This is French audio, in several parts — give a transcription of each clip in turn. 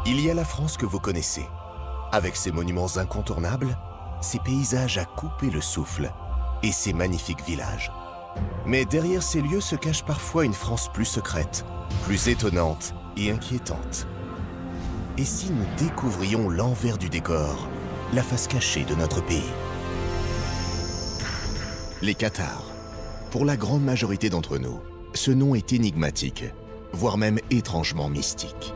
Il y a la France que vous connaissez, avec ses monuments incontournables, ses paysages à couper le souffle et ses magnifiques villages. Mais derrière ces lieux se cache parfois une France plus secrète, plus étonnante et inquiétante. Et si nous découvrions l'envers du décor, la face cachée de notre pays? Les Cathares. Pour la grande majorité d'entre nous, ce nom est énigmatique, voire même étrangement mystique.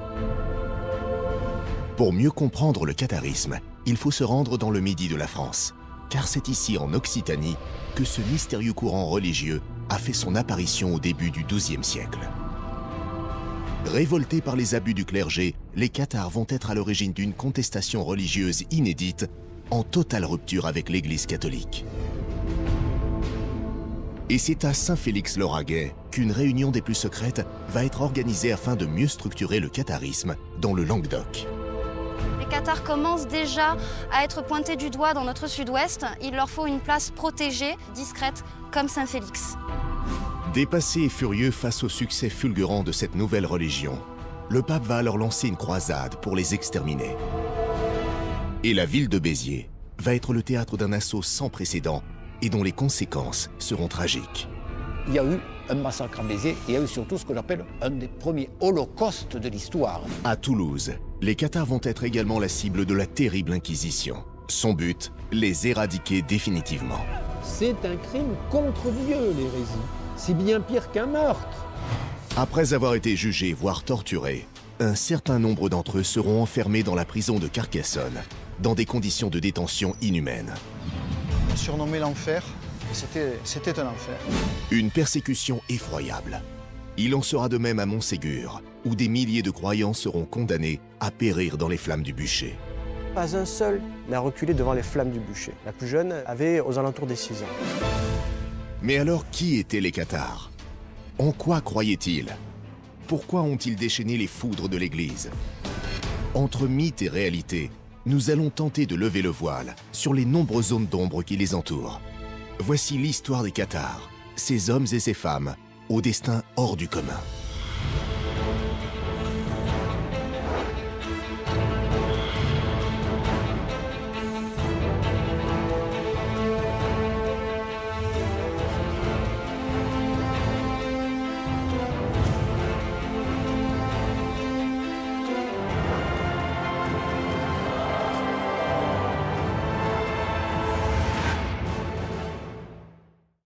Pour mieux comprendre le catharisme, il faut se rendre dans le midi de la France, car c'est ici, en Occitanie, que ce mystérieux courant religieux a fait son apparition au début du XIIe siècle. Révoltés par les abus du clergé, les Cathares vont être à l'origine d'une contestation religieuse inédite, en totale rupture avec l'Église catholique. Et c'est à Saint-Félix-le-Raguet qu'une réunion des plus secrètes va être organisée afin de mieux structurer le catharisme dans le Languedoc. Les Cathares commencent déjà à être pointés du doigt dans notre sud-ouest. Il leur faut une place protégée, discrète, comme Saint-Félix. Dépassé et furieux face au succès fulgurant de cette nouvelle religion, le pape va alors lancer une croisade pour les exterminer. Et la ville de Béziers va être le théâtre d'un assaut sans précédent et dont les conséquences seront tragiques. Il y a eu un massacre à Béziers et il y a eu surtout ce qu'on appelle un des premiers holocaustes de l'histoire. À Toulouse, les Cathares vont être également la cible de la terrible Inquisition. Son but, les éradiquer définitivement. C'est un crime contre Dieu, l'hérésie. C'est bien pire qu'un meurtre. Après avoir été jugés, voire torturés, un certain nombre d'entre eux seront enfermés dans la prison de Carcassonne, dans des conditions de détention inhumaines. Surnommé l'enfer, c'était un enfer. Une persécution effroyable. Il en sera de même à Montségur, où des milliers de croyants seront condamnés à périr dans les flammes du bûcher. Pas un seul n'a reculé devant les flammes du bûcher. La plus jeune avait aux alentours des 6 ans. Mais alors, qui étaient les Cathares? En quoi croyaient-ils? Pourquoi ont-ils déchaîné les foudres de l'Église? Entre mythe et réalité, nous allons tenter de lever le voile sur les nombreuses zones d'ombre qui les entourent. Voici l'histoire des Cathares, ces hommes et ces femmes, au destin hors du commun.